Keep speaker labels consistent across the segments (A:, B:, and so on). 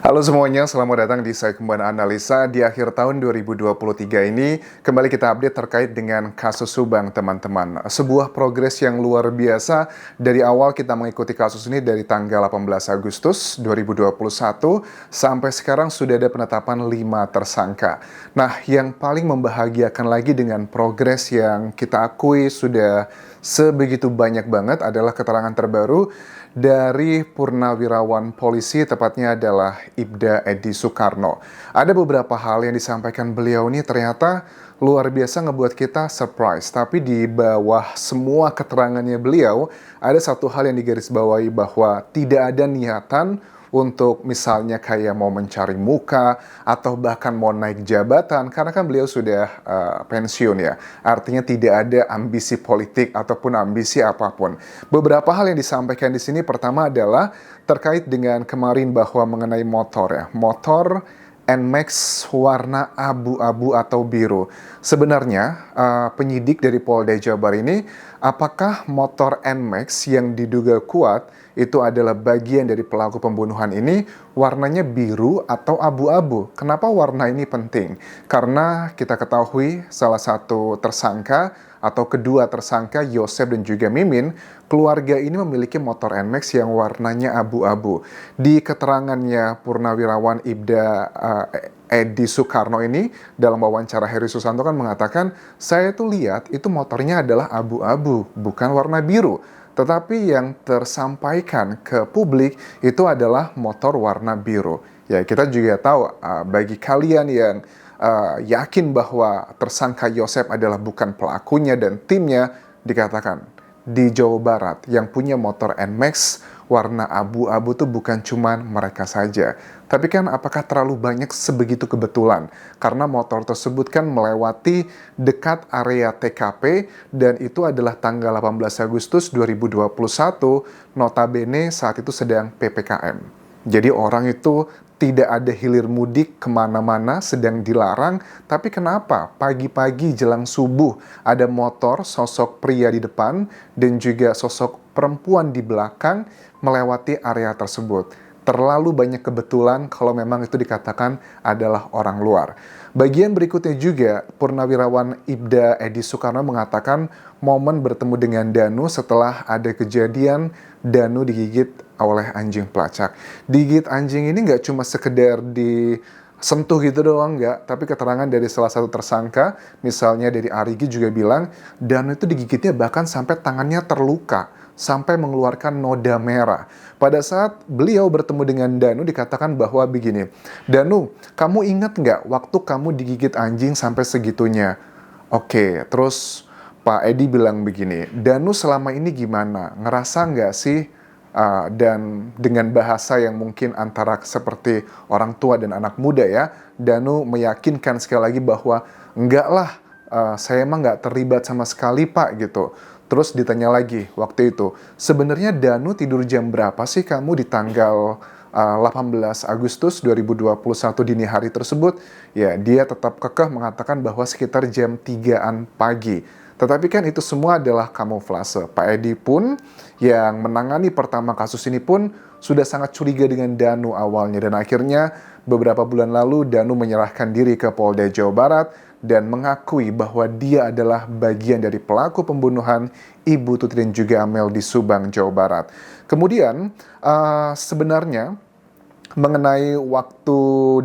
A: Halo semuanya, selamat datang di segmen analisa di akhir tahun 2023 ini. Kembali kita update terkait dengan kasus Subang, teman-teman. Sebuah progres yang luar biasa. Dari awal kita mengikuti kasus ini dari tanggal 18 Agustus 2021 sampai sekarang sudah ada penetapan 5 tersangka. Nah, yang paling membahagiakan lagi dengan progres yang kita akui sudah sebegitu banyak banget adalah keterangan terbaru dari Purnawirawan Polisi, tepatnya adalah Ibda Edi Soekarno. Ada beberapa hal yang disampaikan beliau ini ternyata luar biasa ngebuat kita surprise. Tapi di bawah semua keterangannya beliau, ada satu hal yang digarisbawahi bahwa tidak ada niatan untuk misalnya kayak mau mencari muka atau bahkan mau naik jabatan, karena kan beliau sudah pensiun ya. Artinya tidak ada ambisi politik ataupun ambisi apapun. Beberapa hal yang disampaikan di sini, pertama adalah terkait dengan kemarin bahwa mengenai motor ya. Motor NMAX warna abu-abu atau biru. Sebenarnya penyidik dari Polda Jabar ini, apakah motor NMAX yang diduga kuat itu adalah bagian dari pelaku pembunuhan ini warnanya biru atau abu-abu? Kenapa warna ini penting? Karena kita ketahui salah satu tersangka atau kedua tersangka, Yosep dan juga Mimin, keluarga ini memiliki motor NMAX yang warnanya abu-abu. Di keterangannya Purnawirawan Ibda Edi Soekarno ini, dalam wawancara Heri Susanto kan mengatakan, saya tuh lihat itu motornya adalah abu-abu, bukan warna biru. Tetapi yang tersampaikan ke publik itu adalah motor warna biru. Ya, kita juga tahu bagi kalian yang yakin bahwa tersangka Yosep adalah bukan pelakunya dan timnya, dikatakan di Jawa Barat yang punya motor NMAX warna abu-abu tuh bukan cuman mereka saja. Tapi kan apakah terlalu banyak sebegitu kebetulan? Karena motor tersebut kan melewati dekat area TKP dan itu adalah tanggal 18 Agustus 2021, notabene saat itu sedang PPKM. Jadi orang itu tidak ada hilir mudik kemana-mana, sedang dilarang. Tapi kenapa pagi-pagi jelang subuh ada motor sosok pria di depan dan juga sosok perempuan di belakang melewati area tersebut? Terlalu banyak kebetulan kalau memang itu dikatakan adalah orang luar. Bagian berikutnya juga, Purnawirawan Ibda Edi Soekarno mengatakan momen bertemu dengan Danu setelah ada kejadian Danu digigit oleh anjing pelacak. Digigit anjing ini nggak cuma sekedar disentuh gitu doang, nggak. Tapi keterangan dari salah satu tersangka, misalnya dari Arigi juga bilang, Danu itu digigitnya bahkan sampai tangannya terluka, sampai mengeluarkan noda merah. Pada saat beliau bertemu dengan Danu dikatakan bahwa begini, Danu, kamu ingat nggak waktu kamu digigit anjing sampai segitunya? Oke, terus Pak Edi bilang begini, Danu selama ini gimana? Ngerasa nggak sih? Dan dengan bahasa yang mungkin antara seperti orang tua dan anak muda ya, Danu meyakinkan sekali lagi bahwa enggak lah, saya emang nggak terlibat sama sekali Pak gitu. Terus ditanya lagi waktu itu, sebenarnya Danu tidur jam berapa sih kamu di tanggal 18 Agustus 2021 dini hari tersebut? Ya, dia tetap kekeh mengatakan bahwa sekitar jam 3-an pagi. Tetapi kan itu semua adalah kamuflase. Pak Edi pun yang menangani pertama kasus ini pun sudah sangat curiga dengan Danu awalnya. Dan akhirnya beberapa bulan lalu Danu menyerahkan diri ke Polda Jawa Barat dan mengakui bahwa dia adalah bagian dari pelaku pembunuhan Ibu Tuti dan juga Amel di Subang, Jawa Barat. Kemudian sebenarnya mengenai waktu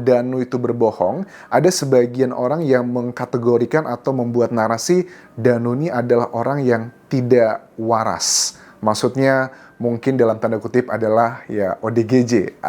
A: Danu itu berbohong, ada sebagian orang yang mengkategorikan atau membuat narasi Danu ini adalah orang yang tidak waras. Maksudnya mungkin dalam tanda kutip adalah ya ODGJ,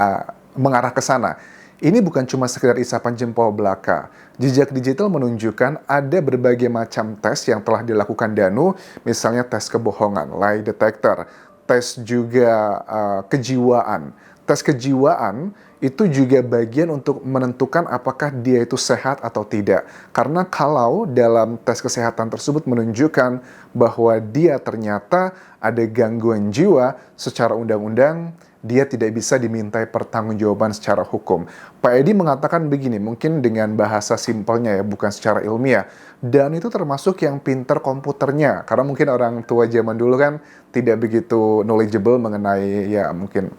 A: mengarah ke sana. Ini bukan cuma sekedar isapan jempol belaka. Jejak digital menunjukkan ada berbagai macam tes yang telah dilakukan Danu, misalnya tes kebohongan, lie detector, tes juga kejiwaan. Tes kejiwaan itu juga bagian untuk menentukan apakah dia itu sehat atau tidak. Karena kalau dalam tes kesehatan tersebut menunjukkan bahwa dia ternyata ada gangguan jiwa, secara undang-undang dia tidak bisa dimintai pertanggungjawaban secara hukum. Pak Edi mengatakan begini, mungkin dengan bahasa simpelnya ya, bukan secara ilmiah. Dan itu termasuk yang pinter komputernya, karena mungkin orang tua zaman dulu kan tidak begitu knowledgeable mengenai ya mungkin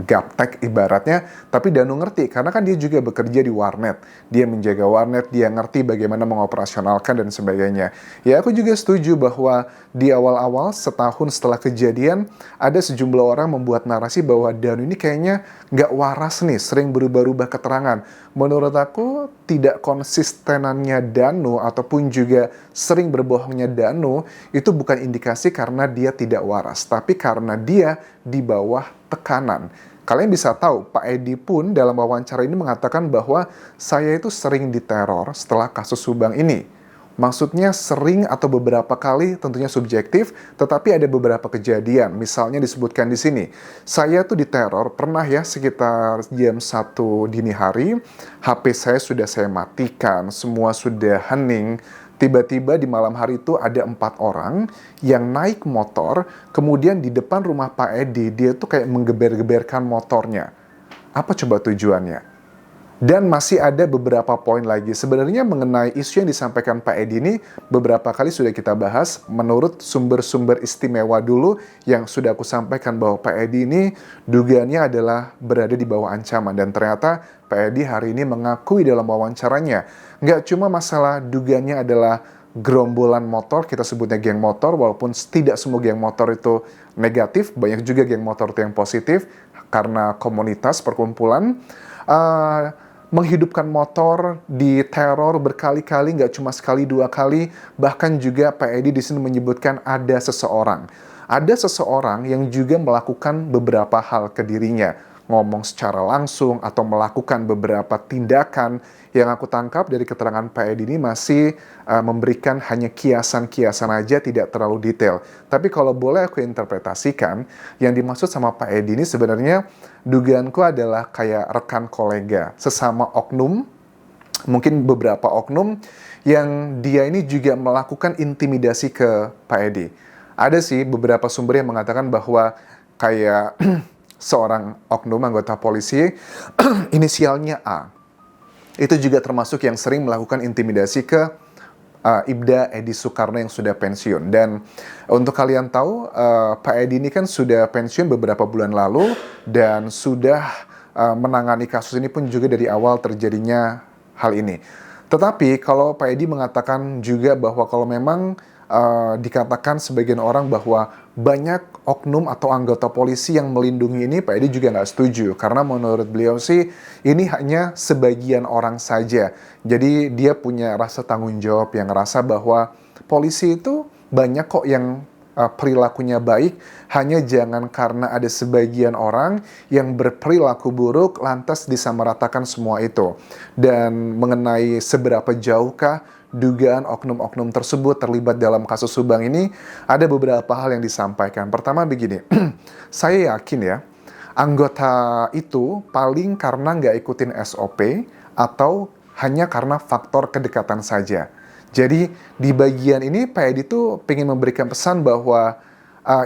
A: gaptek ibaratnya, tapi Danu ngerti karena kan dia juga bekerja di warnet, dia menjaga warnet, dia ngerti bagaimana mengoperasionalkan dan sebagainya. Ya aku juga setuju bahwa di awal-awal setahun setelah kejadian ada sejumlah orang membuat narasi bahwa Danu ini kayaknya nggak waras nih, sering berubah-ubah keterangan. Menurut aku tidak konsistenannya Danu ataupun juga sering berbohongnya Danu itu bukan indikasi karena dia tidak waras, tapi karena dia di bawah tekanan. Kalian bisa tahu, Pak Edi pun dalam wawancara ini mengatakan bahwa saya itu sering diteror setelah kasus Subang ini. Maksudnya sering atau beberapa kali, tentunya subjektif, tetapi ada beberapa kejadian. Misalnya disebutkan di sini, saya tuh diteror, pernah ya sekitar jam 1 dini hari, HP saya sudah saya matikan, semua sudah hening. Tiba-tiba di malam hari itu ada 4 orang yang naik motor, kemudian di depan rumah Pak Edi, dia tuh kayak menggeber-geberkan motornya. Apa coba tujuannya? Dan masih ada beberapa poin lagi. Sebenarnya mengenai isu yang disampaikan Pak Edi ini beberapa kali sudah kita bahas menurut sumber-sumber istimewa dulu yang sudah aku sampaikan bahwa Pak Edi ini dugaannya adalah berada di bawah ancaman. Dan ternyata Pak Edi hari ini mengakui dalam wawancaranya. Nggak cuma masalah dugaannya adalah gerombolan motor, kita sebutnya geng motor, walaupun tidak semua geng motor itu negatif, banyak juga geng motor itu yang positif karena komunitas perkumpulan. Menghidupkan motor, diteror berkali-kali, nggak cuma sekali dua kali, bahkan juga Pak Edi di sini menyebutkan ada seseorang. Ada seseorang yang juga melakukan beberapa hal ke dirinya, ngomong secara langsung atau melakukan beberapa tindakan yang aku tangkap dari keterangan Pak Edi ini masih memberikan hanya kiasan-kiasan aja, tidak terlalu detail. Tapi kalau boleh aku interpretasikan, yang dimaksud sama Pak Edi ini sebenarnya dugaanku adalah kayak rekan kolega, sesama oknum, mungkin beberapa oknum, yang dia ini juga melakukan intimidasi ke Pak Edi. Ada sih beberapa sumber yang mengatakan bahwa kayak seorang oknum anggota polisi, inisialnya A, itu juga termasuk yang sering melakukan intimidasi ke Ibda Edi Soekarno yang sudah pensiun. Dan untuk kalian tahu, Pak Edi ini kan sudah pensiun beberapa bulan lalu dan sudah menangani kasus ini pun juga dari awal terjadinya hal ini. Tetapi kalau Pak Edi mengatakan juga bahwa kalau memang dikatakan sebagian orang bahwa banyak oknum atau anggota polisi yang melindungi ini, Pak Edi juga nggak setuju. Karena menurut beliau sih, ini hanya sebagian orang saja. Jadi dia punya rasa tanggung jawab yang ngerasa bahwa polisi itu banyak kok yang perilakunya baik, hanya jangan karena ada sebagian orang yang berperilaku buruk lantas disamaratakan semua itu. Dan mengenai seberapa jauhkah dugaan oknum-oknum tersebut terlibat dalam kasus Subang ini, ada beberapa hal yang disampaikan. Pertama begini, saya yakin ya, anggota itu paling karena nggak ikutin SOP atau hanya karena faktor kedekatan saja. Jadi di bagian ini Pak Edi tuh pengen memberikan pesan bahwa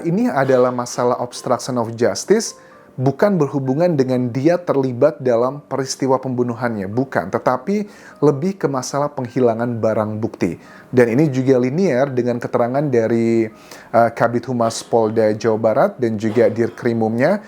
A: ini adalah masalah obstruction of justice, bukan berhubungan dengan dia terlibat dalam peristiwa pembunuhannya, bukan, tetapi lebih ke masalah penghilangan barang bukti. Dan ini juga linear dengan keterangan dari Kabid Humas Polda Jawa Barat dan juga Dirkrimumnya,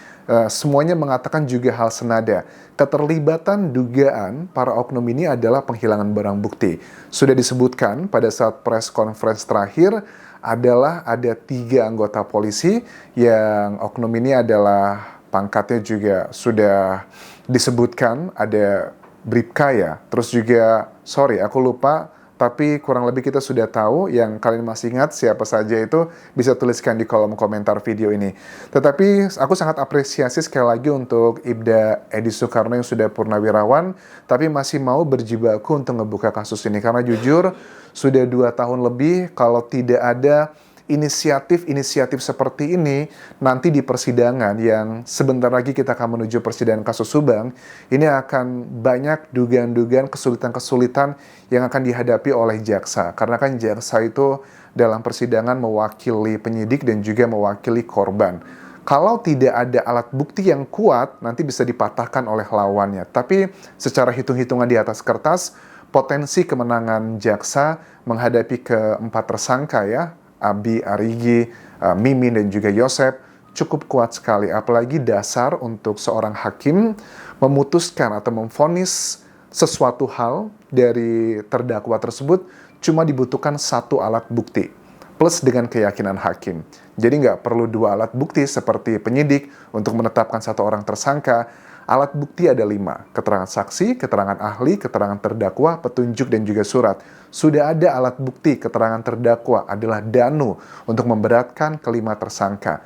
A: semuanya mengatakan juga hal senada. Keterlibatan dugaan para oknum ini adalah penghilangan barang bukti. Sudah disebutkan pada saat press conference terakhir adalah ada 3 anggota polisi yang oknum ini adalah pangkatnya juga sudah disebutkan, ada Bribka ya, terus juga, sorry aku lupa, tapi kurang lebih kita sudah tahu, yang kalian masih ingat siapa saja itu bisa tuliskan di kolom komentar video ini. Tetapi aku sangat apresiasi sekali lagi untuk Ibda Edi Soekarno yang sudah purnawirawan, tapi masih mau berjibaku untuk ngebuka kasus ini, karena jujur sudah 2 tahun lebih kalau tidak ada inisiatif-inisiatif seperti ini nanti di persidangan yang sebentar lagi kita akan menuju persidangan kasus Subang, ini akan banyak dugaan-dugaan kesulitan-kesulitan yang akan dihadapi oleh jaksa. Karena kan jaksa itu dalam persidangan mewakili penyidik dan juga mewakili korban. Kalau tidak ada alat bukti yang kuat, nanti bisa dipatahkan oleh lawannya. Tapi secara hitung-hitungan di atas kertas, potensi kemenangan jaksa menghadapi keempat tersangka ya, Abi, Arigi, Mimin, dan juga Yosep, cukup kuat sekali. Apalagi dasar untuk seorang hakim memutuskan atau memvonis sesuatu hal dari terdakwa tersebut cuma dibutuhkan satu alat bukti plus dengan keyakinan hakim. Jadi nggak perlu dua alat bukti seperti penyidik untuk menetapkan satu orang tersangka. Alat bukti ada 5, keterangan saksi, keterangan ahli, keterangan terdakwa, petunjuk, dan juga surat. Sudah ada alat bukti keterangan terdakwa adalah danu untuk memberatkan kelima tersangka.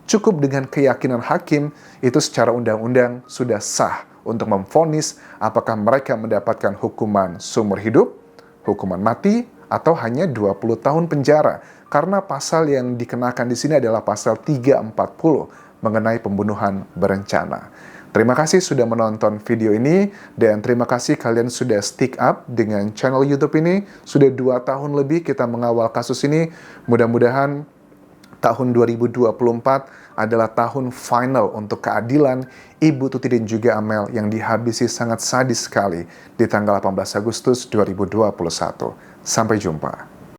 A: Cukup dengan keyakinan hakim, itu secara undang-undang sudah sah untuk memvonis apakah mereka mendapatkan hukuman seumur hidup, hukuman mati, atau hanya 20 tahun penjara. Karena pasal yang dikenakan di sini adalah pasal 340 mengenai pembunuhan berencana. Terima kasih sudah menonton video ini, dan terima kasih kalian sudah stick up dengan channel YouTube ini. Sudah 2 tahun lebih kita mengawal kasus ini. Mudah-mudahan tahun 2024 adalah tahun final untuk keadilan Ibu Tuti dan juga Amel yang dihabisi sangat sadis sekali di tanggal 18 Agustus 2021. Sampai jumpa.